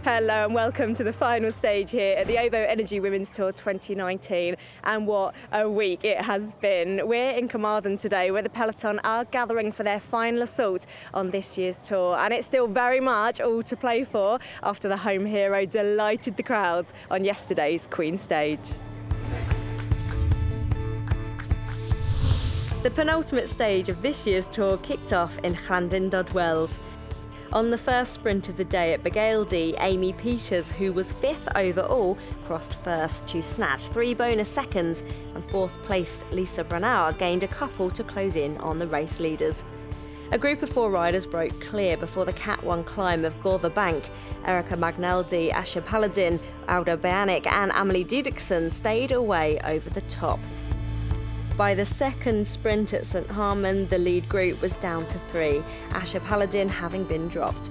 Hello and welcome to the final stage here at the OVO Energy Women's Tour 2019, and what a week it has been. We're in Carmarthen today where the peloton are gathering for their final assault on this year's tour, and it's still very much all to play for after the home hero delighted the crowds on yesterday's Queen stage. The penultimate stage of this year's tour kicked off in Llandin-Dod-Wells. On the first sprint of the day at Breakaway, Amy Peters, who was fifth overall, crossed first to snatch 3 bonus seconds, and fourth placed Lisa Branauer gained a couple to close in on the race leaders. A group of 4 riders broke clear before the Cat 1 climb of Gortha Bank. Erica Magnaldi, Asha Paladin, Alda Bianic and Amelie Didrikson stayed away over the top. By the second sprint at St Harman, the lead group was down to 3, Asha Paladin having been dropped.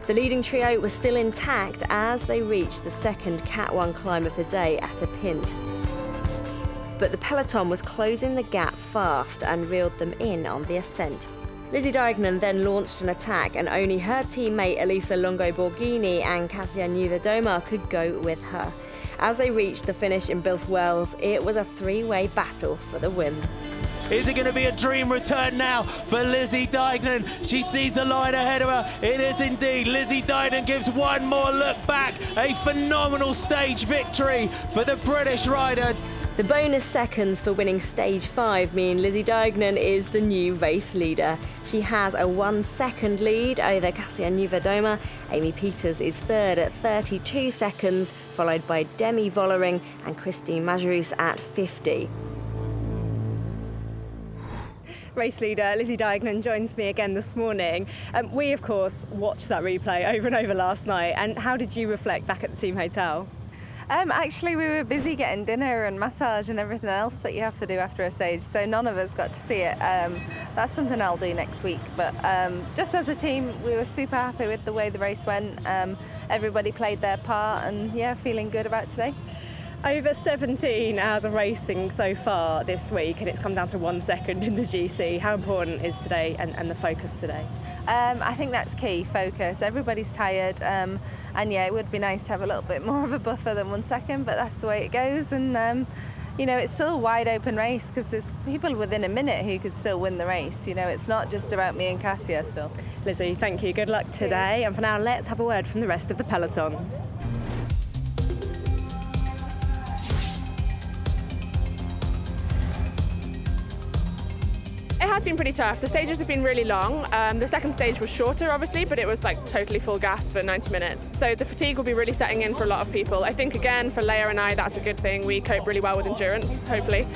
The leading trio was still intact as they reached the second Cat 1 climb of the day at a pint. But the peloton was closing the gap fast and reeled them in on the ascent. Lizzie Deignan then launched an attack, and only her teammate Elisa Longo Borghini and Kasia Niewiadoma could go with her. As they reached the finish in Bilth Wells, it was a 3-way battle for the win. Is it going to be a dream return now for Lizzie Deignan? She sees the line ahead of her. It is indeed. Lizzie Deignan gives one more look back. A phenomenal stage victory for the British rider. The bonus seconds for winning stage 5 mean Lizzie Deignan is the new race leader. She has a 1-second lead over Kasia Niewiadoma. Amy Peters is third at 32 seconds, followed by Demi Vollering and Christine Majerus at 50. Race leader Lizzie Deignan joins me again this morning. We, of course, watched that replay over and over last night. And how did you reflect back at the team hotel? Actually, we were busy getting dinner and massage and everything else that you have to do after a stage, so none of us got to see it. That's something I'll do next week. But just as a team, we were super happy with the way the race went. Everybody played their part, and yeah, feeling good about today. Over 17 hours of racing so far this week, and it's come down to 1 second in the GC. How important is today and the focus today? I think that's key, focus. Everybody's tired, and yeah, it would be nice to have a little bit more of a buffer than 1 second, but that's the way it goes. And you know, it's still a wide open race because there's people within a minute who could still win the race. You know, it's not just about me and Kasia still. Lizzie, thank you. Good luck today. And for now, let's have a word from the rest of the peloton. It has been pretty tough. The stages have been really long. The second stage was shorter, obviously, but it was like totally full gas for 90 minutes. So the fatigue will be really setting in for a lot of people. I think, again, for Leia and I, that's a good thing. We cope really well with endurance, hopefully.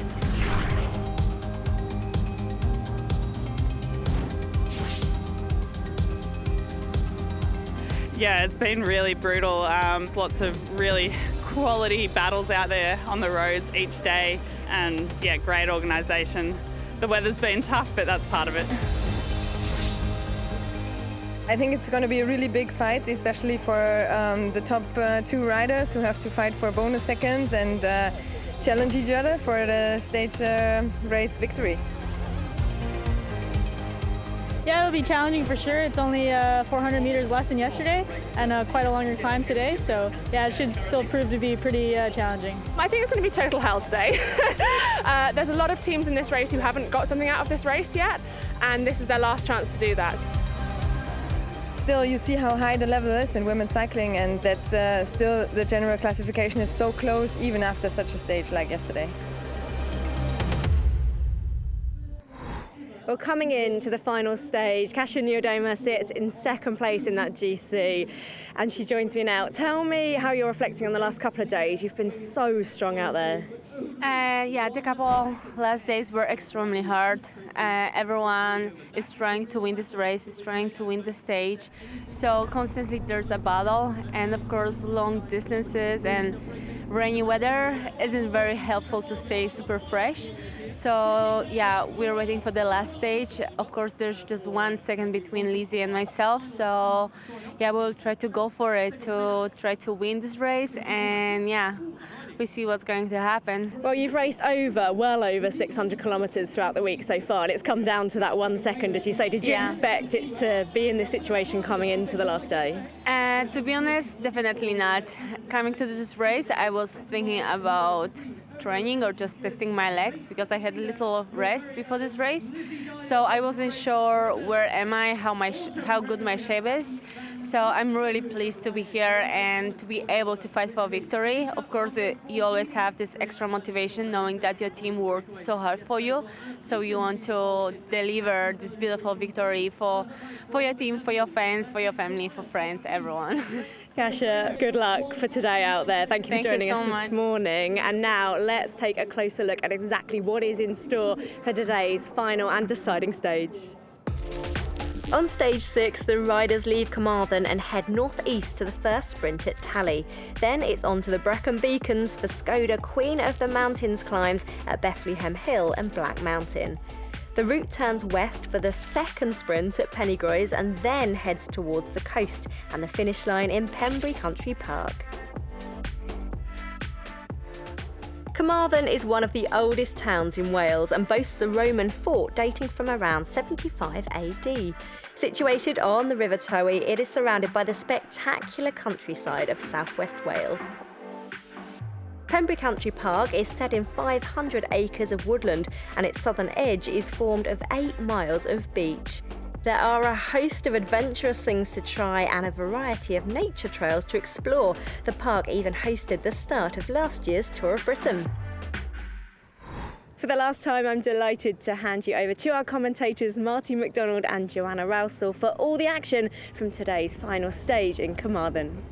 Yeah, it's been really brutal. Lots of really quality battles out there on the roads each day, and yeah, great organisation. The weather's been tough, but that's part of it. I think it's going to be a really big fight, especially for the top 2 riders who have to fight for bonus seconds and challenge each other for the stage race victory. Yeah, it'll be challenging for sure. It's only 400 meters less than yesterday and quite a longer climb today. So yeah, it should still prove to be pretty challenging. I think it's going to be total hell today. There's a lot of teams in this race who haven't got something out of this race yet, and this is their last chance to do that. Still, you see how high the level is in women's cycling, and that still the general classification is so close even after such a stage like yesterday. Well, coming into the final stage, Kasia Niewiadoma sits in second place in that GC, and she joins me now. Tell me how you're reflecting on the last couple of days. You've been so strong out there. Yeah, the couple last days were extremely hard. Everyone is trying to win this race, is trying to win the stage. So constantly there's a battle, and of course long distances and rainy weather isn't very helpful to stay super fresh. So yeah, we're waiting for the last stage. Of course, there's just 1 second between Lizzie and myself. So yeah, we'll try to go for it to try to win this race, and yeah, we see what's going to happen. Well, you've raced well over 600 kilometres throughout the week so far, and it's come down to that 1 second, as you say. Did you expect it to be in this situation coming into the last day? To be honest, definitely not. Coming to this race, I was thinking about training or just testing my legs because I had a little rest before this race, so I wasn't sure where am I, how good my shape is. So I'm really pleased to be here and to be able to fight for victory. Of course, you always have this extra motivation knowing that your team worked so hard for you, so you want to deliver this beautiful victory for your team, for your fans, for your family, for friends, everyone. Kasia, good luck for today out there. Thank you for joining us this morning. And now let's take a closer look at exactly what is in store for today's final and deciding stage. On stage 6, the riders leave Carmarthen and head northeast to the first sprint at Tally. Then it's on to the Brecon Beacons for Skoda Queen of the Mountains climbs at Bethlehem Hill and Black Mountain. The route turns west for the second sprint at Pennygroes and then heads towards the coast and the finish line in Pembrey Country Park. Carmarthen is one of the oldest towns in Wales and boasts a Roman fort dating from around 75 AD. Situated on the River Towy, it is surrounded by the spectacular countryside of southwest Wales. Pembrey Country Park is set in 500 acres of woodland and its southern edge is formed of 8 miles of beach. There are a host of adventurous things to try and a variety of nature trails to explore. The park even hosted the start of last year's Tour of Britain. For the last time, I'm delighted to hand you over to our commentators Martin McDonald and Joanna Rousel for all the action from today's final stage in Carmarthen.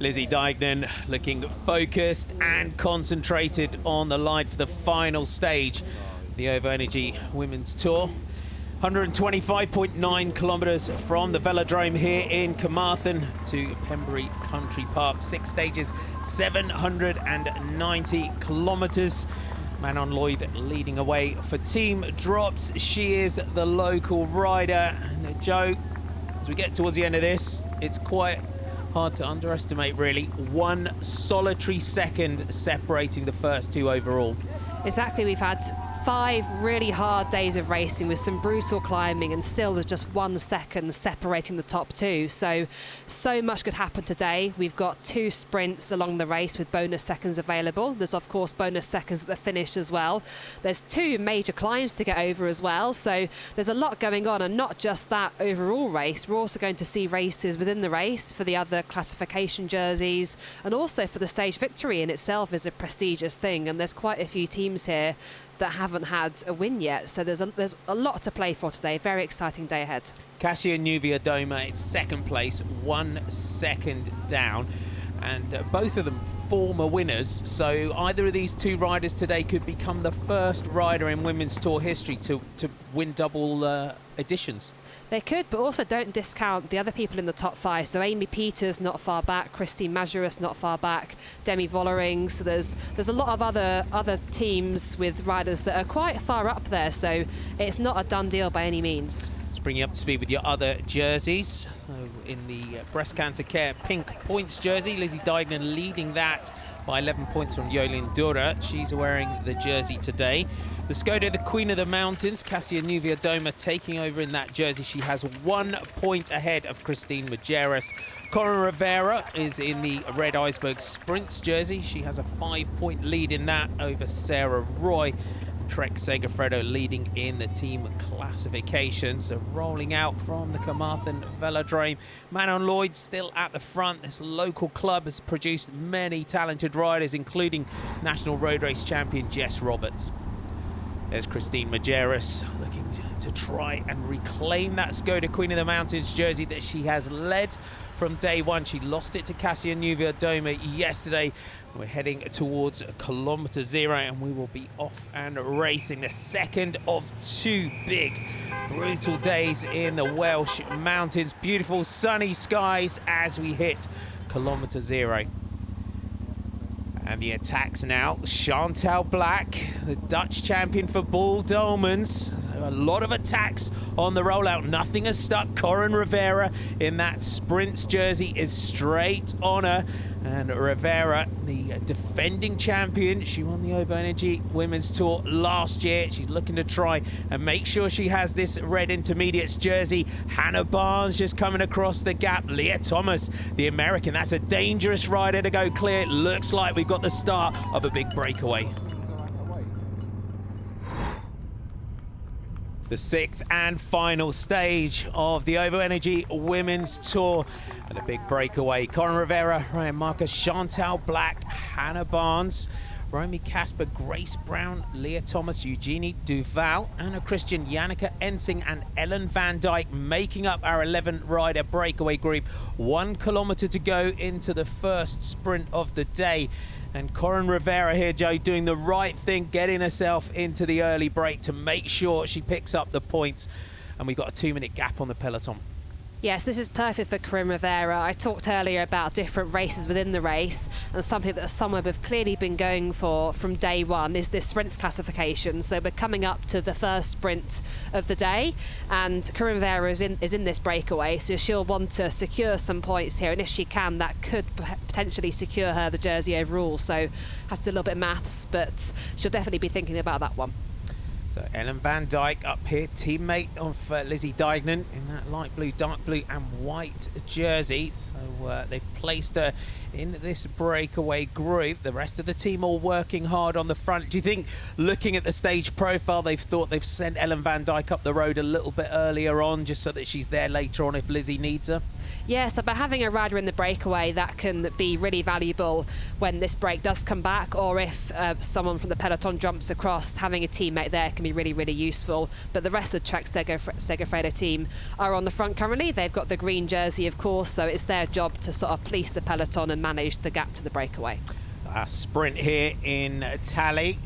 Lizzie Deignan looking focused and concentrated on the line for the final stage, the OVO Energy Women's Tour. 125.9 kilometres from the velodrome here in Carmarthen to Pembrey Country Park. 6 stages, 790 kilometres. Manon Lloyd leading away for Team Drops. She is the local rider. And Joe, as we get towards the end of this, it's quite hard to underestimate, really. 1 solitary second separating the first 2 overall. Exactly, we've had 5 really hard days of racing with some brutal climbing, and still there's just 1 second separating the top 2. So much could happen today. We've got 2 sprints along the race with bonus seconds available. There's of course bonus seconds at the finish as well. There's 2 major climbs to get over as well. So there's a lot going on, and not just that overall race. We're also going to see races within the race for the other classification jerseys, and also for the stage victory in itself is a prestigious thing. And there's quite a few teams here that haven't had a win yet, so there's a lot to play for today. Very exciting day ahead. Kasia Niewiadoma in second place, 1 second down, and both of them former winners, so either of these 2 riders today could become the first rider in Women's Tour history to win double editions. They could, but also don't discount the other people in the top 5. So Amy Peters not far back, Christine Majerus not far back, Demi Vollering. So there's a lot of other teams with riders that are quite far up there. So it's not a done deal by any means. Let's bring you up to speed with your other jerseys. In the breast cancer care pink points jersey, Lizzie Deignan leading that by 11 points from Yolien Dura. She's wearing the jersey today. The Skoda, the Queen of the Mountains, Kasia Niewiadoma taking over in that jersey. She has 1 point ahead of Christine Majerus. Corin Rivera is in the Red Iceberg Sprints jersey. She has a 5-point lead in that over Sarah Roy. Trek Segafredo leading in the team classifications. So rolling out from the Carmarthen velodrome. Manon Lloyd still at the front. This local club has produced many talented riders, including National Road Race champion Jess Roberts. There's Christine Majerus looking to try and reclaim that Skoda Queen of the Mountains jersey that she has led from day 1. She lost it to Kasia Niewiadoma yesterday. We're heading towards kilometre 0 and we will be off and racing the second of 2 big, brutal days in the Welsh mountains. Beautiful sunny skies as we hit kilometre 0. And the attacks now. Chantal Black, the Dutch champion for Bull Dolmans, a lot of attacks on the rollout. Nothing has stuck. Corin Rivera in that sprints jersey is straight on her. And Rivera, the defending champion, she won the Obo Energy Women's Tour last year. She's looking to try and make sure she has this red intermediates jersey. Hannah Barnes just coming across the gap. Leah Thomas, the American, that's a dangerous rider to go clear. It looks like we've got the start of a big breakaway. The 6th and final stage of the Obo Energy Women's Tour. And a big breakaway. Corin Rivera, Ryan Marcus, Chantal Black, Hannah Barnes, Romy Casper, Grace Brown, Leah Thomas, Eugenie Duval, Anna Christian, Yannicka Ensing and Ellen Van Dyke making up our 11-rider breakaway group. 1 kilometre to go into the first sprint of the day. And Corin Rivera here, Joe, doing the right thing, getting herself into the early break to make sure she picks up the points. And we've got a 2-minute gap on the peloton. Yes, this is perfect for Corin Rivera. I talked earlier about different races within the race, and something that someone we've clearly been going for from day one is this sprints classification. So we're coming up to the first sprint of the day, and Corin Rivera is in this breakaway, so she'll want to secure some points here, and if she can, that could potentially secure her the jersey overall. So has to do a little bit of maths, but she'll definitely be thinking about that one. So Ellen Van Dyke up here, teammate of Lizzie Deignan in that light blue, dark blue and white jersey. So they've placed her in this breakaway group. The rest of the team all working hard on the front. Do you think, looking at the stage profile, they've thought they've sent Ellen Van Dyke up the road a little bit earlier on just so that she's there later on if Lizzie needs her? Yes, but having a rider in the breakaway, that can be really valuable when this break does come back, or if someone from the peloton jumps across, having a teammate there can be really, really useful. But the rest of the Trek Segafredo team are on the front currently. They've got the green jersey, of course, so it's their job to sort of police the peloton and manage the gap to the breakaway. A sprint here in Tally.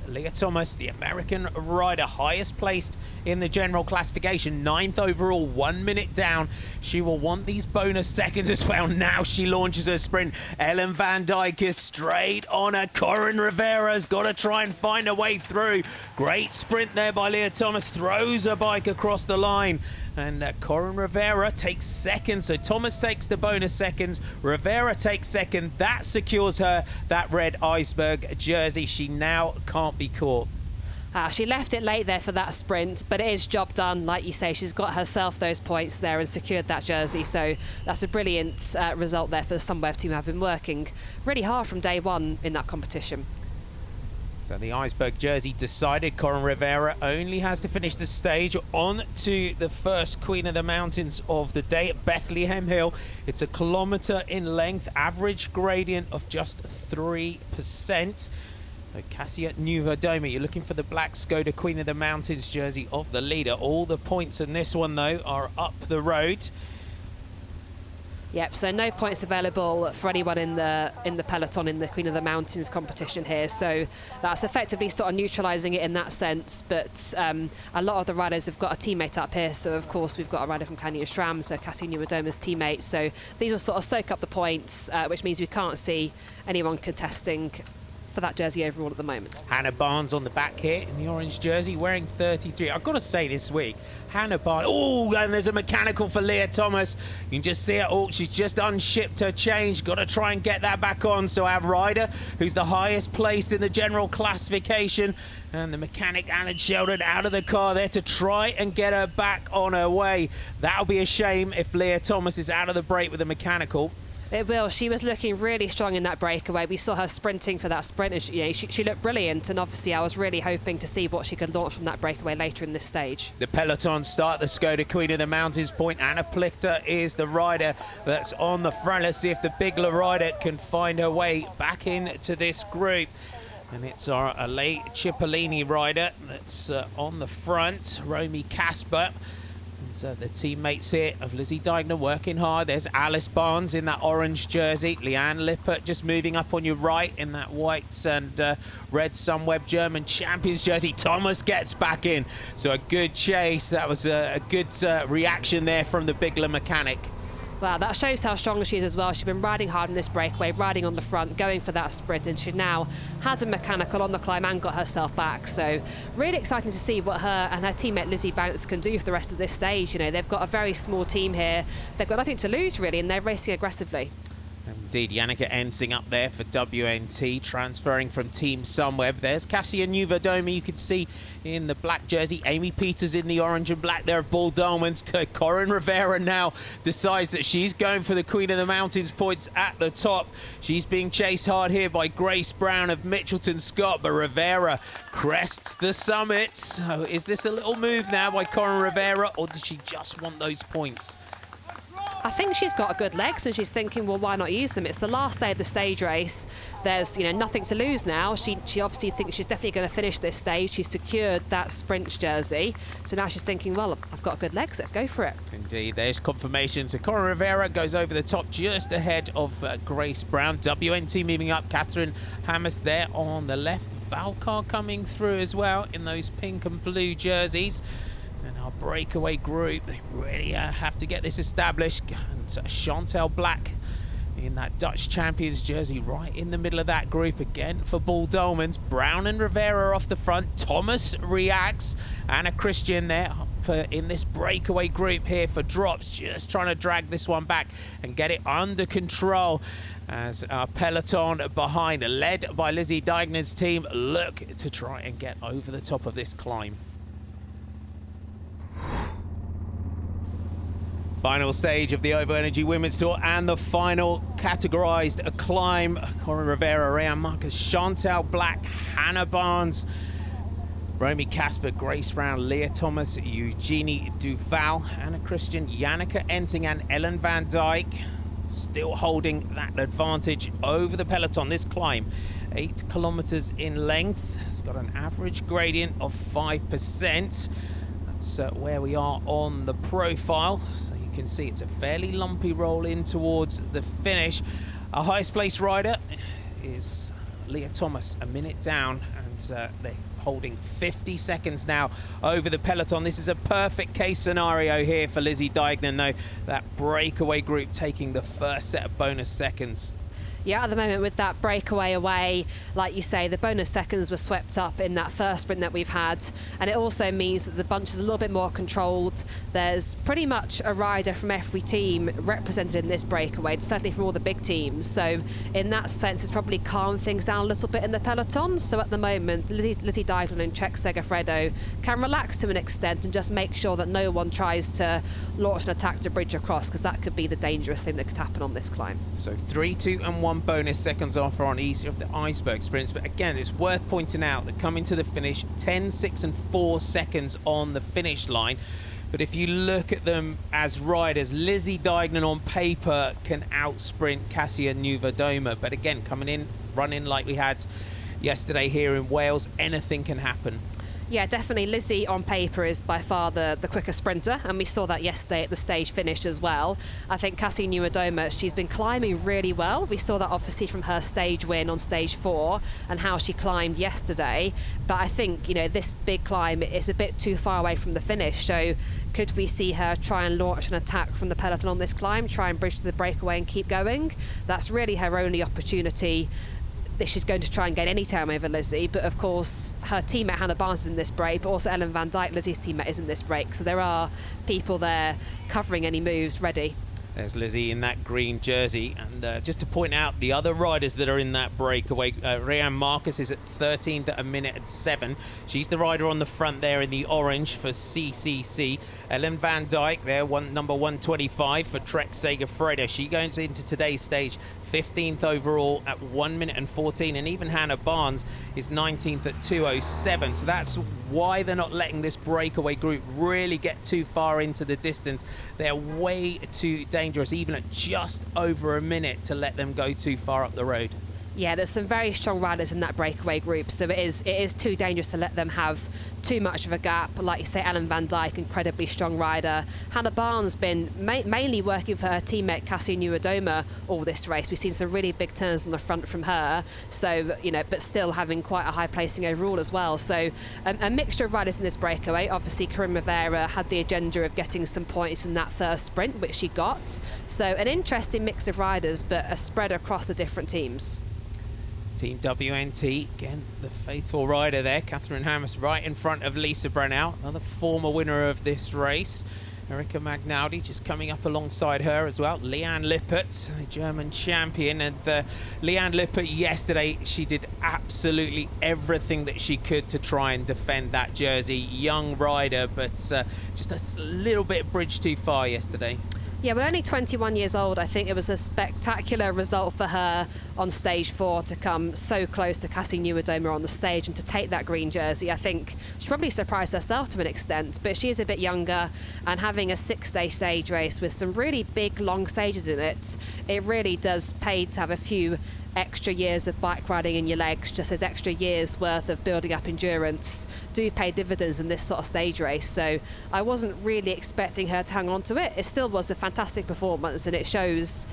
Leah Thomas, the American rider, highest placed in the general classification, 9th overall, 1 minute down. She will want these bonus seconds as well. Now she launches her sprint. Ellen Van Dyke is straight on her. Corin Rivera's got to try and find her way through. Great sprint there by Leah Thomas, throws her bike across the line. And Corin Rivera takes second. So Thomas takes the bonus seconds. Rivera takes second. That secures her that red iceberg jersey. She now can't be caught. She left it late there for that sprint, but it is job done. Like you say, she's got herself those points there and secured that jersey. So that's a brilliant result there for the Sunweb team who have been working really hard from day one in that competition. So the iceberg jersey decided. Corin Rivera only has to finish the stage. On to the first Queen of the Mountains of the day at Bethlehem Hill. It's 1 kilometre in length, average gradient of just 3%. So Cassia Niewiadoma, you're looking for the black Skoda Queen of the Mountains jersey of the leader. All the points in this one, though, are up the road. Yep, so no points available for anyone in the peloton in the Queen of the Mountains competition here. So that's effectively sort of neutralising it in that sense. But a lot of the riders have got a teammate up here. So, of course, we've got a rider from Canyon Stram, so Cassie Niewiadoma's teammate. So these will sort of soak up the points, which means we can't see anyone contesting for that jersey overall at the moment. Hannah Barnes on the back here in the orange jersey, wearing 33. I've got to say this week, Hannah Barnes, oh, and there's a mechanical for Leah Thomas. You can just see her, oh, she's just unshipped her change. Got to try and get that back on. So our rider, who's the highest placed in the general classification, and the mechanic Alan Sheldon out of the car there to try and get her back on her way. That'll be a shame if Leah Thomas is out of the break with a mechanical. It will. She was looking really strong in that breakaway. We saw her sprinting for that sprint, and she looked brilliant. And obviously, I was really hoping to see what she could launch from that breakaway later in this stage. The peloton start the Skoda Queen of the Mountains point. Anna Plichter is the rider that's on the front. Let's see if the Bigler rider can find her way back into this group. And it's our late Cipollini rider that's on the front, Romy Casper. So the teammates here of Lizzie Deignan working hard. There's Alice Barnes in that orange jersey. Leanne Lippert just moving up on your right in that white and red Sunweb German Champions jersey. Thomas gets back in. So a good chase. That was a good reaction there from the Bigler mechanic. Wow, that shows how strong she is as well. She's been riding hard in this breakaway, riding on the front, going for that sprint, and she now has a mechanical on the climb and got herself back. So really exciting to see what her and her teammate Lizzie Bounce can do for the rest of this stage. You know, they've got a very small team here. They've got nothing to lose really, and they're racing aggressively. Indeed, Yannicka Ensing up there for WNT, transferring from Team Sunweb. There's Cassia Nieuwedome, you can see in the black jersey. Amy Peters in the orange and black there of Bull Dolmans. Corin Rivera now decides that she's going for the Queen of the Mountains points at the top. She's being chased hard here by Grace Brown of Mitchelton Scott, but Rivera crests the summit. So is this a little move now by Corin Rivera, or does she just want those points? I think she's got a good legs, and she's thinking, well, why not use them? It's the last day of the stage race. There's, you know, nothing to lose now. She obviously thinks she's definitely going to finish this stage. She's secured that sprint jersey. So now she's thinking, well, I've got good legs. Let's go for it. Indeed, there's confirmation. So Corin Rivera goes over the top just ahead of Grace Brown. WNT moving up. Catherine Hammers there on the left. Valcar coming through as well in those pink and blue jerseys. And our breakaway group, they really have to get this established. And Chantel Black in that Dutch Champions jersey right in the middle of that group again for Bull Dolmans. Brown and Rivera off the front. Thomas reacts. Anna Christian there in this breakaway group here for Drops, just trying to drag this one back and get it under control. As our peloton behind, led by Lizzie Dignan's team, look to try and get over the top of this climb. Final stage of the OVO Energy Women's Tour and the final categorised climb. Corin Rivera, Ryan Marcus, Chantal Black, Hannah Barnes, Romy Casper, Grace Brown, Leah Thomas, Eugenie Duval, Anna Christian, Yannicka Ensing and Ellen Van Dyke still holding that advantage over the peloton. This climb, 8 kilometres in length. It's got an average gradient of 5%. That's where we are on the profile. So you can see it's a fairly lumpy roll in towards the finish. Our highest placed rider is Leah Thomas, a minute down, and they're holding 50 seconds now over the peloton. This is a perfect case scenario here for Lizzie Dignan, though. That breakaway group taking the first set of bonus seconds. Yeah, at the moment with that breakaway away, like you say, the bonus seconds were swept up in that first sprint that we've had. And it also means that the bunch is a little bit more controlled. There's pretty much a rider from every team represented in this breakaway, certainly from all the big teams. So in that sense, it's probably calmed things down a little bit in the peloton. So at the moment, Lizzie Dignan and Trek Segafredo can relax to an extent and just make sure that no one tries to launch an attack to bridge across, because that could be the dangerous thing that could happen on this climb. So 3, 2 and 1 bonus seconds offer on each of the iceberg sprints, but again, it's worth pointing out that coming to the finish, 10, 6 and 4 seconds on the finish line. But if you look at them as riders, Lizzie Dignan on paper can outsprint Cassia Nieuwedome, but again, coming in, running like we had yesterday here in Wales, anything can happen. Yeah, definitely. Lizzie on paper is by far the quicker sprinter, and we saw that yesterday at the stage finish as well. I think Cassie Nieuwedome, she's been climbing really well. We saw that obviously from her stage win on stage 4 and how she climbed yesterday. But I think, you know, this big climb is a bit too far away from the finish. So could we see her try and launch an attack from the peloton on this climb, try and bridge to the breakaway and keep going? That's really her only opportunity. She's going to try and gain any time over Lizzie, but of course her teammate Hannah Barnes is in this break, but also Ellen Van Dyke, Lizzie's teammate, is in this break, so there are people there covering any moves ready. There's Lizzie in that green jersey, and just to point out the other riders that are in that breakaway, Rhiannon Marcus is at 13th at 1:07. She's the rider on the front there in the orange for CCC. Ellen Van Dyke there, number 125 for Trek Segafredo. She goes into today's stage 15th overall at 1:14, and even Hannah Barnes is 19th at 2:07. So that's why they're not letting this breakaway group really get too far into the distance. They're way too dangerous, even at just over a minute, to let them go too far up the road. Yeah, there's some very strong riders in that breakaway group, so it is too dangerous to let them have too much of a gap. Like you say, Ellen Van Dijk, incredibly strong rider. Hannah Barnes been mainly working for her teammate Cassie Nuadoma all this race. We've seen some really big turns on the front from her, so but still having quite a high placing overall as well. So a mixture of riders in this breakaway. Obviously, Corinne Rivera had the agenda of getting some points in that first sprint, which she got. So an interesting mix of riders, but a spread across the different teams. Team WNT, again, the faithful rider there, Catherine Hammes, right in front of Lisa Brennau, another former winner of this race. Erika Magnaudi just coming up alongside her as well. Leanne Lippert, the German champion. And Leanne Lippert yesterday, she did absolutely everything that she could to try and defend that jersey. Young rider, but just a little bit bridge too far yesterday. Yeah, but only 21 years old. I think it was a spectacular result for her on stage 4 to come so close to Cassie Nuadoma on the stage and to take that green jersey. I think she probably surprised herself to an extent, but she is a bit younger, and having a 6-day stage race with some really big, long stages in it, it really does pay to have a few extra years of bike riding in your legs. Just as extra years worth of building up endurance do pay dividends in this sort of stage race. So I wasn't really expecting her to hang on to it. It still was a fantastic performance, and it shows,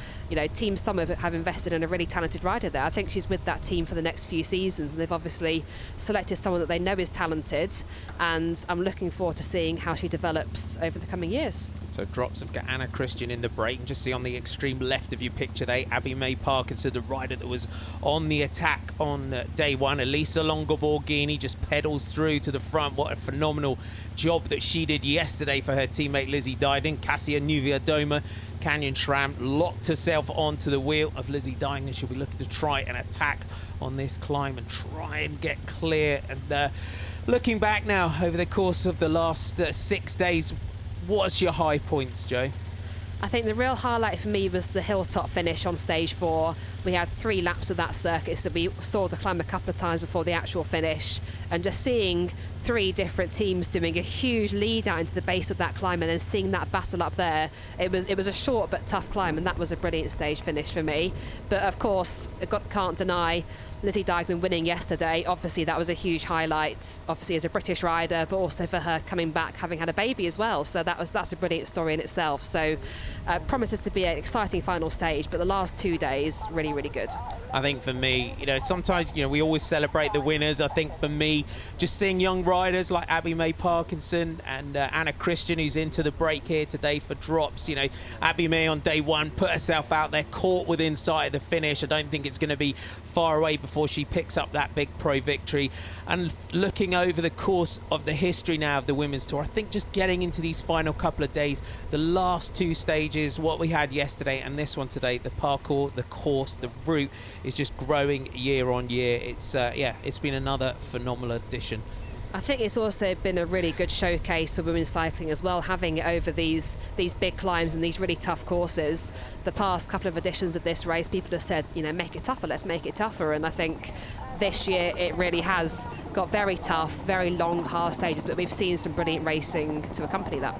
Team Summer have invested in a really talented rider there. I think she's with that team for the next few seasons, and they've obviously selected someone that they know is talented, and I'm looking forward to seeing how she develops over the coming years. So drops have got Anna Christian in the break, and just see on the extreme left of your picture there, Abby May Parkinson, the rider that was on the attack on day 1. Elisa Longoborghini just pedals through to the front. What a phenomenal job that she did yesterday for her teammate Lizzie Dyden. Cassia Nuadoma, Canyon Schramm, locked herself onto the wheel of Lizzie Dyden. She'll be looking to try and attack on this climb and try and get clear. And looking back now over the course of the last 6 days, what's your high points, Joe? I think the real highlight for me was the hilltop finish on stage 4. We had 3 laps of that circuit, so we saw the climb a couple of times before the actual finish, and just seeing 3 different teams doing a huge lead out into the base of that climb and then seeing that battle up there. It was a short but tough climb, and that was a brilliant stage finish for me. But of course, can't deny Lizzie Dyden winning yesterday. Obviously that was a huge highlight, obviously as a British rider, but also for her coming back having had a baby as well. So that's a brilliant story in itself. So promises to be an exciting final stage, but the last 2 days really, really good. I think for me, sometimes we always celebrate the winners. I think for me, just seeing young riders like Abby May Parkinson and Anna Christian, who's into the break here today for drops. Abby May on day 1 put herself out there, caught within sight of the finish. I don't think it's going to be far away before she picks up that big pro victory. And looking over the course of the history now of the Women's Tour, I think just getting into these final couple of days, the last 2 stages, what we had yesterday and this one today, the parkour, the course, the route is just growing year on year. It's been another phenomenal addition. I think it's also been a really good showcase for women's cycling as well, having it over these big climbs and these really tough courses. The past couple of editions of this race, people have said, make it tougher, let's make it tougher. And I think this year it really has got very tough, very long, hard stages, but we've seen some brilliant racing to accompany that.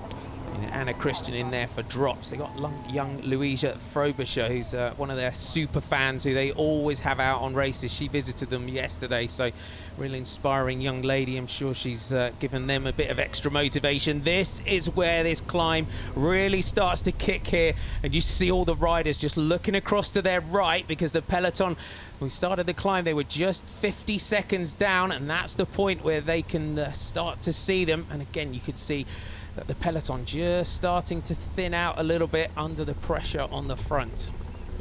Anna Christian in there for drops. They got young Louisa Frobisher, who's one of their super fans who they always have out on races. She visited them yesterday, so really inspiring young lady. I'm sure she's given them a bit of extra motivation. This is where this climb really starts to kick here, and you see all the riders just looking across to their right, because the peloton, when we started the climb, they were just 50 seconds down, and that's the point where they can start to see them. And again, you could see that the peloton just starting to thin out a little bit under the pressure on the front.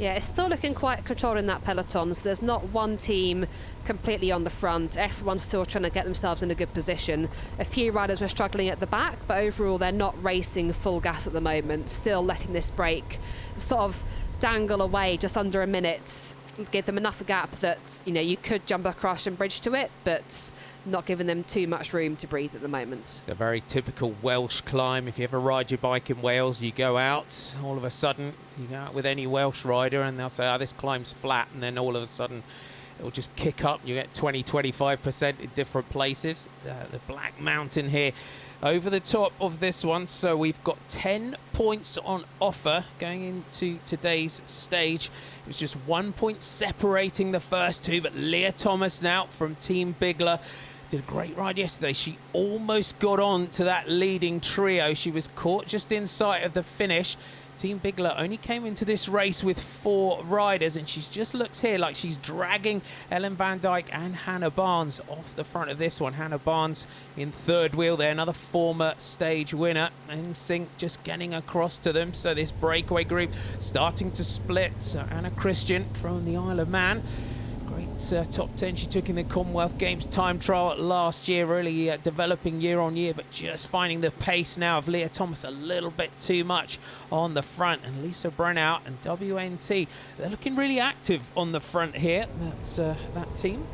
Yeah, it's still looking quite controlled in that peloton. So there's not one team completely on the front. Everyone's still trying to get themselves in a good position. A few riders were struggling at the back, but overall they're not racing full gas at the moment, still letting this break sort of dangle away just under a minute, give them enough gap that you could jump across and bridge to it, but not giving them too much room to breathe at the moment. It's a very typical Welsh climb. If you ever ride your bike in Wales, you go out, all of a sudden, you go out with any Welsh rider and they'll say, this climb's flat, and then all of a sudden it'll just kick up. You get 20-25% in different places. The Black Mountain here over the top of this one. So we've got 10 points on offer going into today's stage. It was just 1 point separating the first two, but Leah Thomas now from Team Bigler did a great ride yesterday. She almost got on to that leading trio. She was caught just in sight of the finish. Team Bigler only came into this race with 4 riders, and she just looks here like she's dragging Ellen Van Dijk and Hannah Barnes off the front of this one. Hannah Barnes in third wheel there, another former stage winner, and Sink just getting across to them. So this breakaway group starting to split. So Anna Christian from the Isle of Man, great top 10 she took in the Commonwealth Games time trial last year, really developing year on year, but just finding the pace now of Leah Thomas a little bit too much on the front. And Lisa Brennout and WNT, they're looking really active on the front here. That's that team.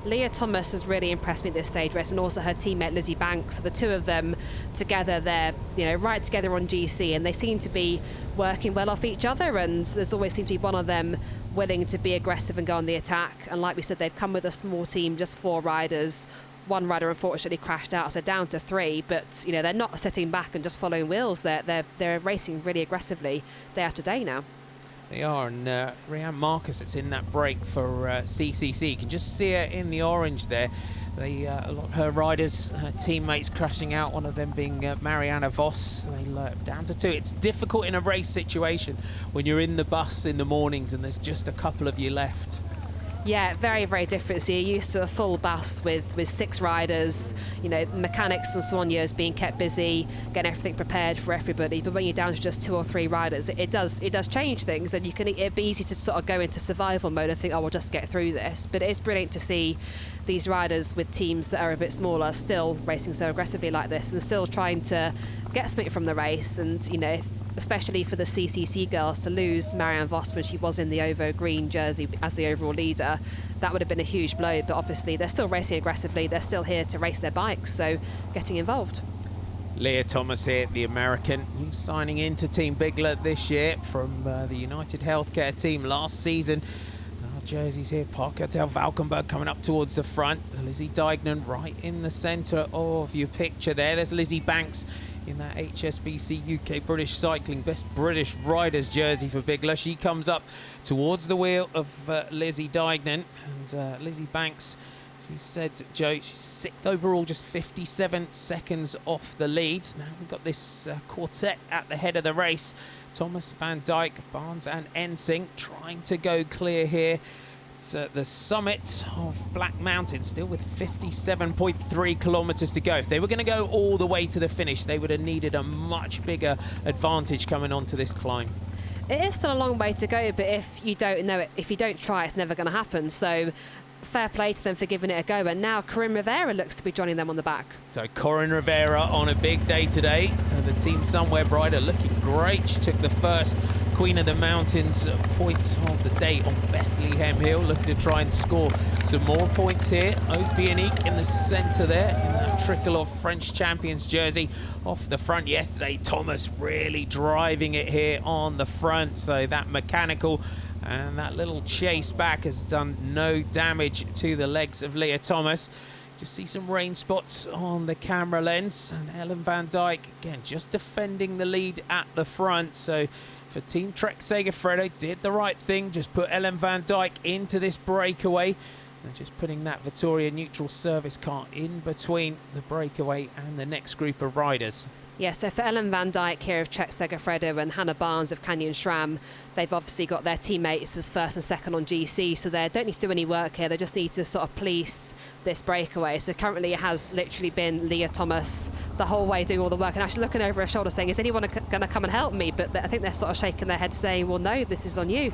Leah Thomas has really impressed me at this stage race, and also her teammate Lizzie Banks. So the two of them together, they're right together on GC, and they seem to be working well off each other, and there's always seemed to be one of them willing to be aggressive and go on the attack. And like we said, they've come with a small team, just 4 riders. One rider unfortunately crashed out, so down to 3, but they're not sitting back and just following wheels. They're racing really aggressively day after day now. They are, and Rhiannon Marcus that's in that break for CCC. You can just see her in the orange there. A lot of her riders, her teammates crashing out, one of them being Mariana Voss. They down to 2. It's difficult in a race situation when you're in the bus in the mornings and there's just a couple of you left. Yeah, very, very different. So you're used to a full bus with 6 riders, mechanics and Swanya's being kept busy, getting everything prepared for everybody. But when you're down to just 2 or 3 riders, it does change things, and it'd be easy to sort of go into survival mode and think, oh, we'll just get through this. But it is brilliant to see these riders with teams that are a bit smaller still racing so aggressively like this, and still trying to get something from the race. And especially for the CCC girls, to lose Marianne Voss when she was in the Ovo green jersey as the overall leader, that would have been a huge blow. But obviously they're still racing aggressively, they're still here to race their bikes, so getting involved. Leah Thomas here, the American, who's signing into Team Bigler this year from the United Healthcare team last season. Our jerseys here, Parker Del Valkenburg coming up towards the front. Lizzie Dignan right in the centre of your picture there. There's Lizzie Banks in that HSBC UK British Cycling Best British Riders jersey for Bigler. She comes up towards the wheel of Lizzie Dignan, and Lizzie Banks, she said, Joe, she's 6th overall, just 57 seconds off the lead. Now we've got this quartet at the head of the race. Thomas, Van Dijk, Barnes and Ensing trying to go clear here. It's at the summit of Black Mountain, still with 57.3 kilometres to go. If they were going to go all the way to the finish, they would have needed a much bigger advantage coming onto this climb. It is still a long way to go, but if you don't know it, if you don't try, it's never going to happen. So fair play to them for giving it a go. And now Corinne Rivera looks to be joining them on the back. So Corinne Rivera on a big day today. So the Team Somewhere rider looking great. She took the first Queen of the Mountains point of the day on Bethlehem Hill, looking to try and score some more points here. Obianique in the centre there, in that trickle of French champions jersey off the front yesterday. Thomas really driving it here on the front, so that mechanical and that little chase back has done no damage to the legs of Leah Thomas. Just see some rain spots on the camera lens, and Ellen Van Dijk again just defending the lead at the front. So for Team Trek Segafredo, did the right thing, just put Ellen Van Dijk into this breakaway and just putting that Vittoria neutral service car in between the breakaway and the next group of riders. Yeah, so for Ellen Van Dijk here of Trek Segafredo and Hannah Barnes of Canyon SRAM, they've obviously got their teammates as first and second on GC, so they don't need to do any work here. They just need to sort of police this breakaway. So currently it has literally been Leah Thomas the whole way doing all the work, and actually looking over her shoulder saying, is anyone going to come and help me? But I think they're sort of shaking their heads saying, well, no, this is on you.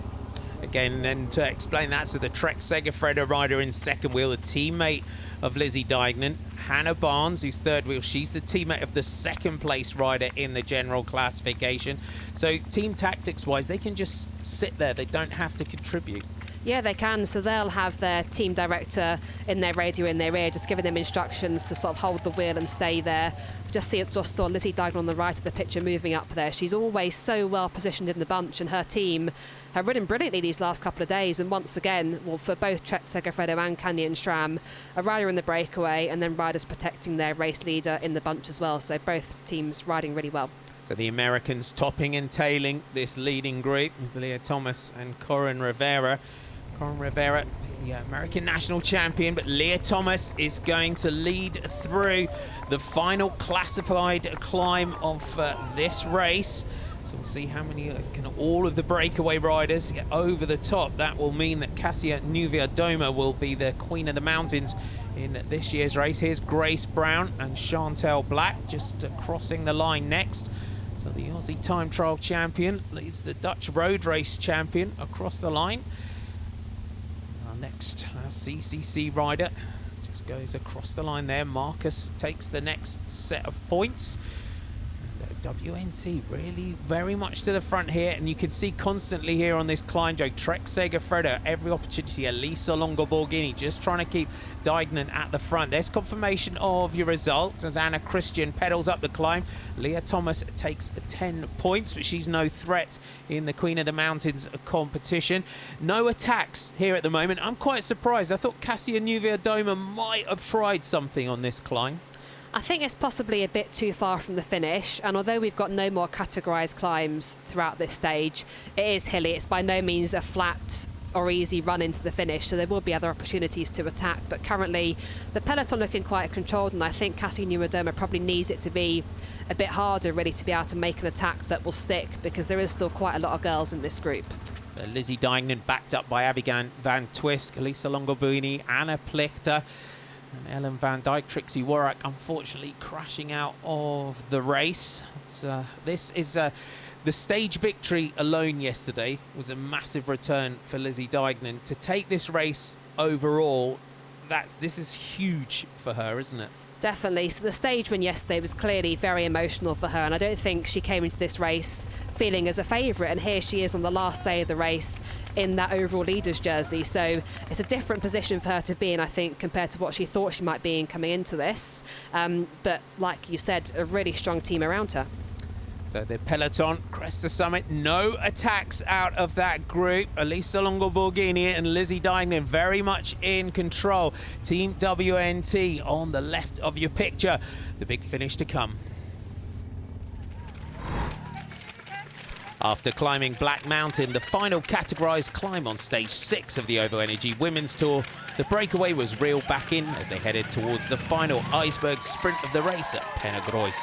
Again, and to explain that, so the Trek Segafredo rider in second wheel, a teammate of Lizzie Dignan. Hannah Barnes, who's third wheel, she's the teammate of the second place rider in the general classification. So team tactics wise, they can just sit there, they don't have to contribute. Yeah, they can. So they'll have their team director in their radio in their ear, just giving them instructions to sort of hold the wheel and stay there. Just saw Lizzie Dignan on the right of the picture moving up there. She's always so well positioned in the bunch, and her team have ridden brilliantly these last couple of days. And once again, well, for both Trek Segafredo and Canyon Stram, a rider in the breakaway and then riders protecting their race leader in the bunch as well. So both teams riding really well. So the Americans topping and tailing this leading group with Leah Thomas and Corin Rivera. Corin Rivera, the American national champion, but Leah Thomas is going to lead through the final classified climb of this race. So we'll see how many can all of the breakaway riders get over the top. That will mean that Cassia Nuviadoma will be the queen of the mountains in this year's race. Here's Grace Brown and Chantel Black just crossing the line next. So the Aussie time trial champion leads the Dutch road race champion across the line. Our next CCC rider just goes across the line there. Marcus takes the next set of points. WNT really very much to the front here, and you can see constantly here on this climb, Joe, Trek Segafredo, every opportunity. Elisa Longo Borghini just trying to keep Dignan at the front. There's confirmation of your results as Anna Christian pedals up the climb. Leah Thomas takes 10 points, but she's no threat in the Queen of the Mountains competition. No attacks here at the moment. I'm quite surprised. I thought Cassia Nuviadoma might have tried something on this climb. I think it's possibly a bit too far from the finish, and although we've got no more categorised climbs throughout this stage, it is hilly. It's by no means a flat or easy run into the finish, so there will be other opportunities to attack. But currently, the peloton looking quite controlled, and I think Cassia Nuviadoma probably needs it to be a bit harder, really, to be able to make an attack that will stick, because there is still quite a lot of girls in this group. So Lizzie Dignan backed up by Abigail Van Twisk, Elisa Longobuini, Anna Plichter, and Ellen Van Dijk. Trixie Warwick unfortunately crashing out of the race. This is the stage victory alone yesterday was a massive return for Lizzie Dignan. To take this race overall, this is huge for her, isn't it? Definitely. So the stage win yesterday was clearly very emotional for her, and I don't think she came into this race feeling as a favourite, and here she is on the last day of the race in that overall leader's jersey. So it's a different position for her to be in, I think, compared to what she thought she might be in coming into this. But like you said, a really strong team around her. So the peloton crests the summit. No attacks out of that group. Elisa Longo Borghini and Lizzie Dignan very much in control. Team WNT on the left of your picture. The big finish to come. After climbing Black Mountain, the final categorised climb on stage 6 of the OVO Energy Women's Tour, the breakaway was reeled back in as they headed towards the final iceberg sprint of the race at Penagrois.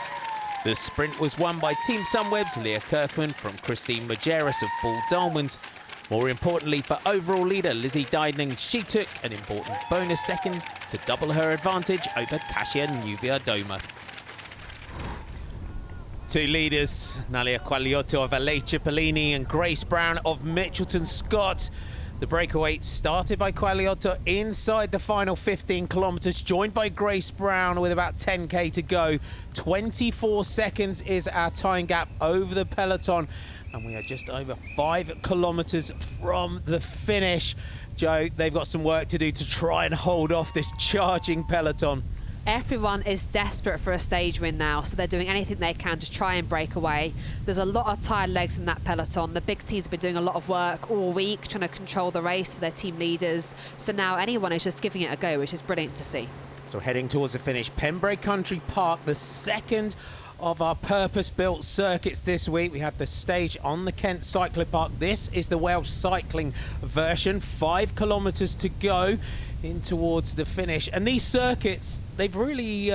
The sprint was won by Team Sunweb's Leah Kirkman from Christine Majerus of Paul Darwin's. More importantly for overall leader Lizzie Dignan, she took an important bonus second to double her advantage over Cassia Nuviadoma. Two leaders, Nalia Quagliotto of Ale Cipollini and Grace Brown of Mitchelton Scott. The breakaway started by Quagliotto inside the final 15 kilometres, joined by Grace Brown with about 10k to go. 24 seconds is our time gap over the peloton, and we are just over 5 kilometres from the finish. Joe, they've got some work to do to try and hold off this charging peloton. Everyone is desperate for a stage win now, so they're doing anything they can to try and break away. There's a lot of tired legs in that peloton. The big teams have been doing a lot of work all week trying to control the race for their team leaders. So now anyone is just giving it a go, which is brilliant to see. So heading towards the finish, Pembrey Country Park, the second of our purpose-built circuits this week. We have the stage on the Kent Cycling Park. This is the Welsh cycling version. 5 kilometres to go in towards the finish, and these circuits, they've really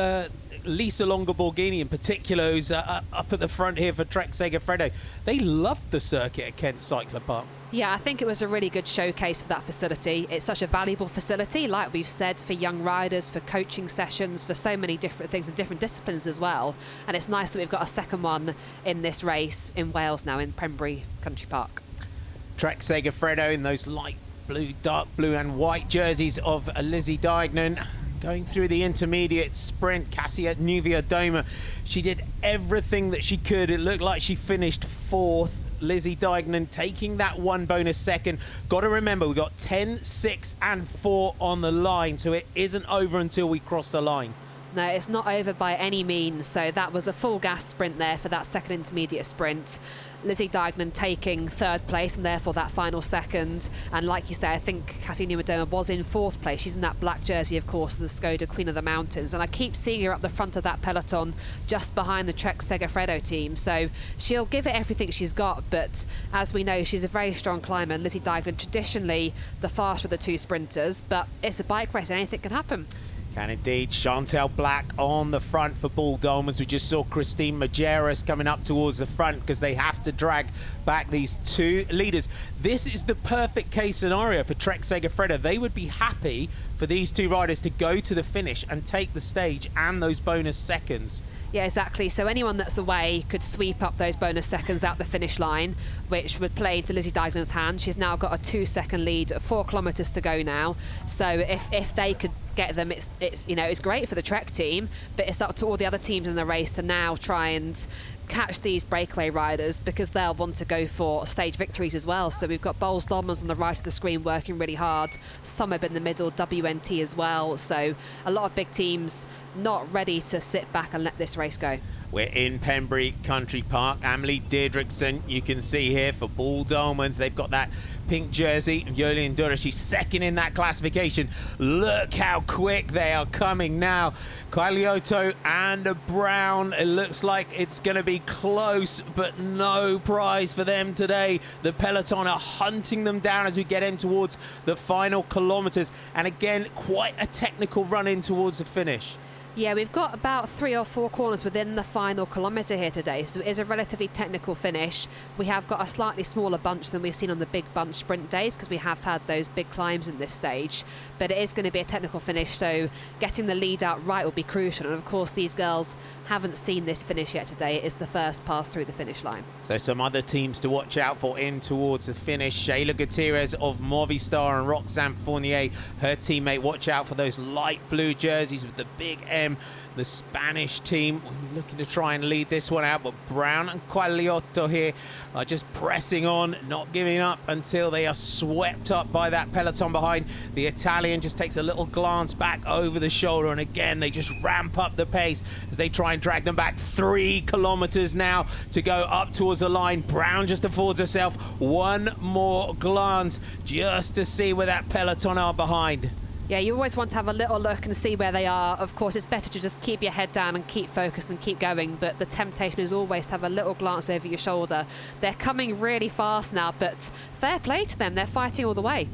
Lisa Longo Borghini in particular, who's up at the front here for Trek Segafredo, they loved the circuit at Kent Cycling Park. Yeah, I think it was a really good showcase for that facility. It's such a valuable facility, like we've said, for young riders, for coaching sessions, for so many different things and different disciplines as well. And it's nice that we've got a second one in this race in Wales now, in Pembrey Country Park. Trek Segafredo in those light blue, dark blue and white jerseys of Lizzie Dignan. Going through the intermediate sprint, Cassia Nuviadoma, she did everything that she could. It looked like she finished 4th. Lizzie Deignan taking that 1 bonus second. Got to remember, we've got 10, 6 and 4 on the line, so it isn't over until we cross the line. No, it's not over by any means. So that was a full gas sprint there for that second intermediate sprint. Lizzie Deignan taking 3rd place and therefore that final second. And like you say, I think Cassia Nieuwedoma was in 4th place. She's in that black jersey, of course, the Skoda Queen of the Mountains. And I keep seeing her up the front of that peloton just behind the Trek Segafredo team. So she'll give it everything she's got. But as we know, she's a very strong climber. Lizzie Deignan, traditionally the faster of the 2 sprinters. But it's a bike race, anything can happen. Can indeed. Chantel Black on the front for Bull Dolmans. We just saw Christine Majerus coming up towards the front because they have to drag back these 2 leaders. This is the perfect case scenario for Trek Segafredo. They would be happy for these 2 riders to go to the finish and take the stage and those bonus seconds. Yeah, exactly. So anyone that's away could sweep up those bonus seconds out the finish line, which would play into Lizzie Deignan's hand. She's now got a 2-second lead, 4 kilometres to go now. So if they could get them, it's you know, it's great for the Trek team, but it's up to all the other teams in the race to now try and catch these breakaway riders, because they'll want to go for stage victories as well. So we've got Bowles Dolmans on the right of the screen working really hard, Summit in the middle, WNT as well. So a lot of big teams not ready to sit back and let this race go. We're in Pembrey Country Park. Amelie Deirdrickson, you can see here for Bull Dolmans. They've got that pink jersey. Jolien Dura, she's 2nd in that classification. Look how quick they are coming now. Quaglioto and Brown. It looks like it's going to be close, but no prize for them today. The peloton are hunting them down as we get in towards the final kilometres. And again, quite a technical run in towards the finish. Yeah, we've got about 3 or 4 corners within the final kilometre here today, so it is a relatively technical finish. We have got a slightly smaller bunch than we've seen on the big bunch sprint days, because we have had those big climbs in this stage, but it is going to be a technical finish, so getting the lead out right will be crucial. And of course these girls haven't seen this finish yet today. It is the first pass through the finish line. So some other teams to watch out for in towards the finish. Shayla Gutierrez of Movistar and Roxanne Fournier, her teammate. Watch out for those light blue jerseys with the big M. The Spanish team looking to try and lead this one out, but Brown and Quagliotto here are just pressing on, not giving up until they are swept up by that peloton behind. The Italian just takes a little glance back over the shoulder, and again they just ramp up the pace as they try and drag them back. 3 kilometres now to go up towards the line. Brown just affords herself one more glance just to see where that peloton are behind. Yeah, you always want to have a little look and see where they are. Of course, it's better to just keep your head down and keep focused and keep going, but the temptation is always to have a little glance over your shoulder. They're coming really fast now, but fair play to them. They're fighting all the way.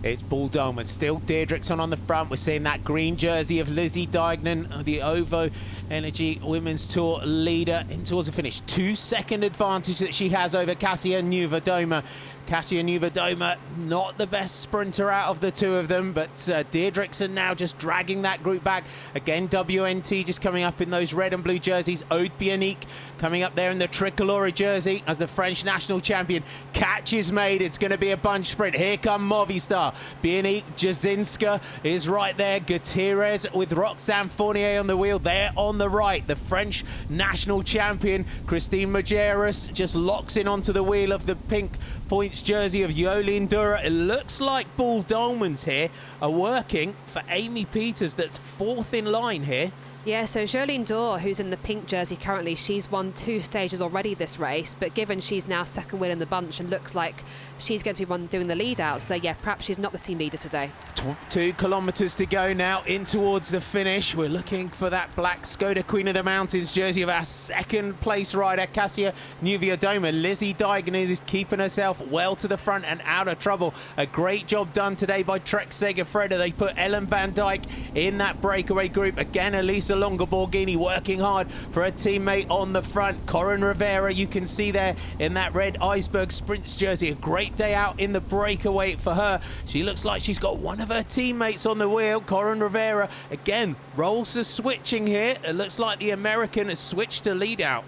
It's Bull Dolmans, still Deirdrickson on the front. We're seeing that green jersey of Lizzie Deignan, the OVO Energy Women's Tour leader, in towards the finish. 2-second advantage that she has over Cassia Nieuwedoma. Cassia Nieuwedoma, not the best sprinter out of the 2 of them, but Deirdrickson now just dragging that group back. Again, WNT just coming up in those red and blue jerseys. Aude Bionic coming up there in the tricolore jersey as the French national champion. Catch is made. It's going to be a bunch sprint. Here come Movistar. Bionic, Jasinska is right there. Gutierrez with Roxanne Fournier on the wheel. There on the right, the French national champion, Christine Majerus, just locks in onto the wheel of the pink points jersey of Jolien Dura. It looks like Bull Dolmans here are working for Amy Peters, that's 4th in line here. Yeah, so Jolien Dura, who's in the pink jersey currently, she's won 2 stages already this race, but given she's now 2nd wheel in the bunch and looks like she's going to be one doing the lead out, so yeah, perhaps she's not the team leader today. 2 kilometres to go now in towards the finish. We're looking for that black Skoda Queen of the Mountains jersey of our 2nd place rider, Cassia Nieuwedoma. Lizzie Deignan is keeping herself well to the front and out of trouble. A great job done today by Trek Segafredo. They put Ellen van Dijk in that breakaway group. Again, Elisa Longa Borghini working hard for her teammate on the front. Corinne Rivera, you can see there in that red Iceberg Sprints jersey. A great day out in the breakaway for her. She looks like she's got one of her teammates on the wheel. Corinne Rivera, again, roles are switching here. It looks like the American has switched to lead out.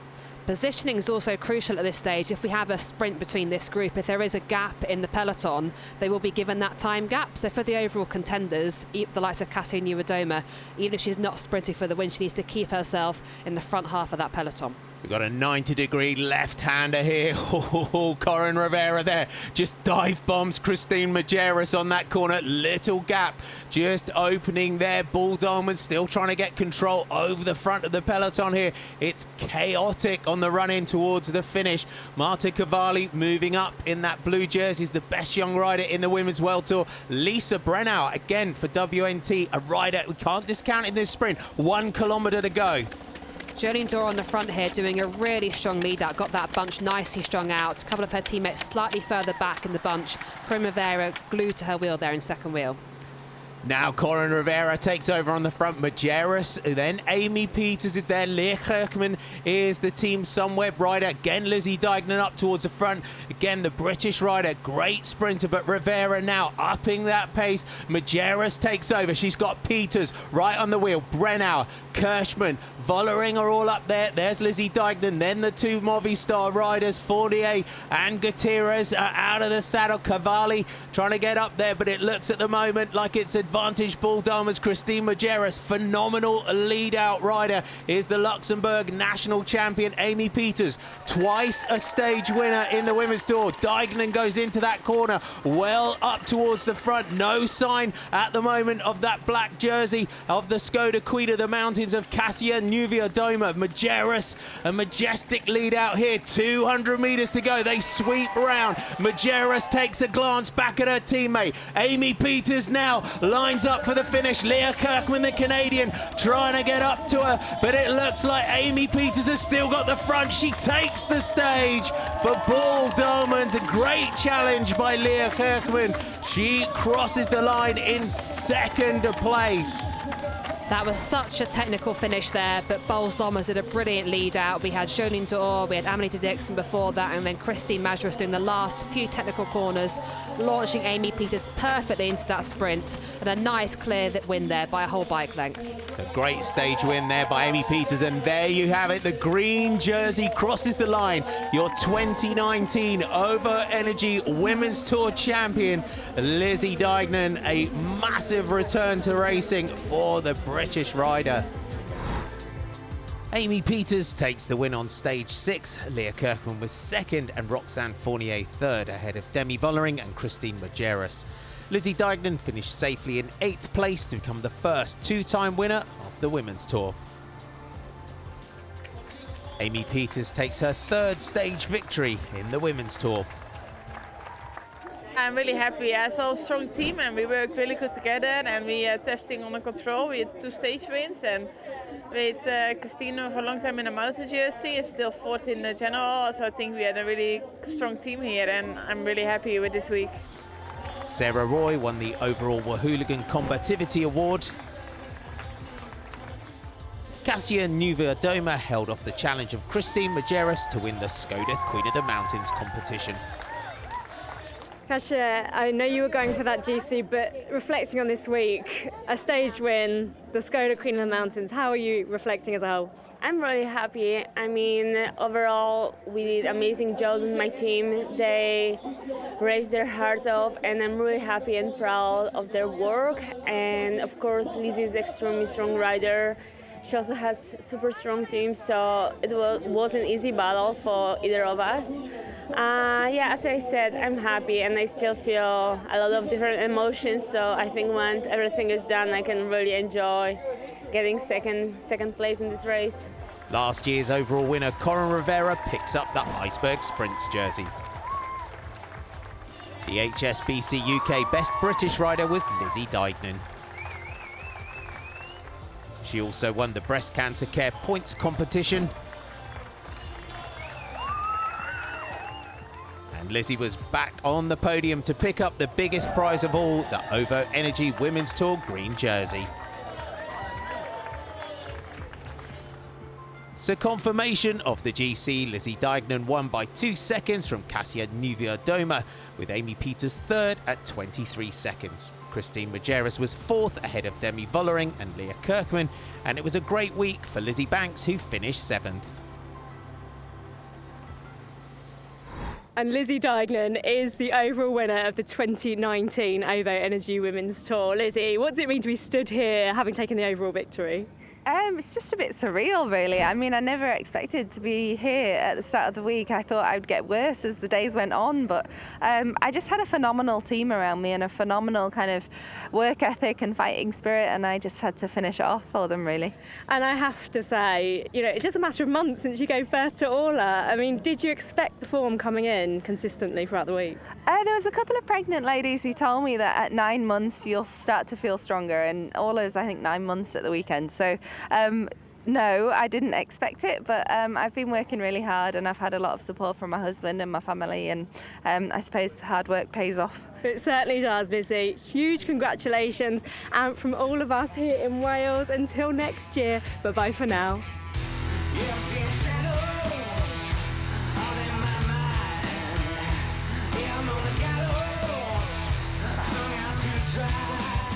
Positioning is also crucial at this stage. If we have a sprint between this group, if there is a gap in the peloton, they will be given that time gap. So for the overall contenders, the likes of Cassia Nieuwedoma, even if she's not sprinting for the win, she needs to keep herself in the front half of that peloton. We've got a 90-degree left-hander here. Oh, Corin Rivera there. Just dive bombs Christine Majerus on that corner. Little gap just opening there. Bull Diamond still trying to get control over the front of the peloton here. It's chaotic on the run-in towards the finish. Marta Cavalli moving up in that blue jersey is the best young rider in the Women's World Tour. Lisa Brennau, again for WNT, a rider we can't discount in this sprint. 1 kilometre to go. Jolene Dore on the front here doing a really strong lead out, got that bunch nicely strung out. A couple of her teammates slightly further back in the bunch. Corin Rivera glued to her wheel there in second wheel. Now Corin Rivera takes over on the front. Majerus, then Amy Peters is there. Leah Kirkman is the team somewhere rider. Again, Lizzie Deignan up towards the front. Again, the British rider, great sprinter, but Rivera now upping that pace. Majerus takes over. She's got Peters right on the wheel. Brennau, Kirschman, Vollering are all up there. There's Lizzie Deignan. Then the two Movistar riders, Fournier and Gutierrez, are out of the saddle. Cavalli trying to get up there, but it looks at the moment like it's advantage Bull Diamonds. Christine Majerus, phenomenal lead-out rider, is the Luxembourg national champion. Amy Peters, twice a stage winner in the Women's Tour. Deignan goes into that corner, well up towards the front. No sign at the moment of that black jersey of the Skoda Queen of the Mountains of Kasia Niewiadoma. Majerus, a majestic lead-out here. 200 metres to go. They sweep around. Majerus takes a glance back at her teammate. Amy Peters now lines up for the finish. Leah Kirkman, the Canadian, trying to get up to her, but it looks like Amy Peters has still got the front. She takes the stage for Bull Diamonds. A great challenge by Leah Kirkman. She crosses the line in second place. That was such a technical finish there, but Bowles Diamonds did a brilliant lead out. We had Jolene Dore, we had Amelita Dixon before that, and then Christine Majerus doing the last few technical corners, launching Amy Peters perfectly into that sprint, and a nice clear win there by a whole bike length. It's a great stage win there by Amy Peters, and there you have it. The green jersey crosses the line. Your 2019 Ovo Energy Women's Tour champion, Lizzie Deignan. A massive return to racing for the British rider. Amy Peters takes the win on stage 6. Leah Kirkman was second and Roxanne Fournier third, ahead of Demi Vollering and Christine Majerus. Lizzie Deignan finished safely in 8th place to become the first two-time winner of the Women's Tour. Amy Peters takes her third stage victory in the Women's Tour. I'm really happy. I saw a strong team and we worked really good together and we had everything under control. We had 2 stage wins and with Christina for a long time in a mountain jersey and still 4th in the general. So I think we had a really strong team here and I'm really happy with this week. Sarah Roy won the overall Wahooligan Combativity Award. Kasia Niewiadoma held off the challenge of Christine Majerus to win the Skoda Queen of the Mountains competition. Kasia, I know you were going for that GC, but reflecting on this week, a stage win, the Skoda Queen of the Mountains, how are you reflecting as a whole? I'm really happy. I mean, overall, we did an amazing job with my team. They raised their hearts off, and I'm really happy and proud of their work. And of course, Lizzie is an extremely strong rider. She also has super strong team, so it was an easy battle for either of us. Yeah, as I said, I'm happy and I still feel a lot of different emotions, so I think once everything is done, I can really enjoy getting second place in this race. Last year's overall winner, Corin Rivera, picks up the Iceberg Sprints jersey. The HSBC UK Best British Rider was Lizzie Deignan. She also won the Breast Cancer Care Points competition. And Lizzie was back on the podium to pick up the biggest prize of all, the Ovo Energy Women's Tour green jersey. So confirmation of the GC, Lizzie Deignan won by 2 seconds from Kasia Niewiadoma, with Amy Peters third at 23 seconds. Christine Majerus was 4th ahead of Demi Vollering and Leah Kirkman, and it was a great week for Lizzie Banks, who finished 7th. And Lizzie Deignan is the overall winner of the 2019 Ovo Energy Women's Tour. Lizzie, what does it mean to be stood here having taken the overall victory? It's just a bit surreal, really. I mean, I never expected to be here at the start of the week. I thought I would get worse as the days went on, but I just had a phenomenal team around me and a phenomenal kind of work ethic and fighting spirit, and I just had to finish it off for them, really. And I have to say, you know, it's just a matter of months since you gave birth to Orla. I mean, did you expect the form coming in consistently throughout the week? There was a couple of pregnant ladies who told me that at 9 months you'll start to feel stronger, and Orla's, I think, 9 months at the weekend. So no, I didn't expect it, but I've been working really hard and I've had a lot of support from my husband and my family, and I suppose hard work pays off. It certainly does, Lizzie. Huge congratulations, and from all of us here in Wales, until next year, bye-bye for now. Yeah, I'm seeing shadows all in my mind. Yeah, I'm on the gallows, hung out to dry.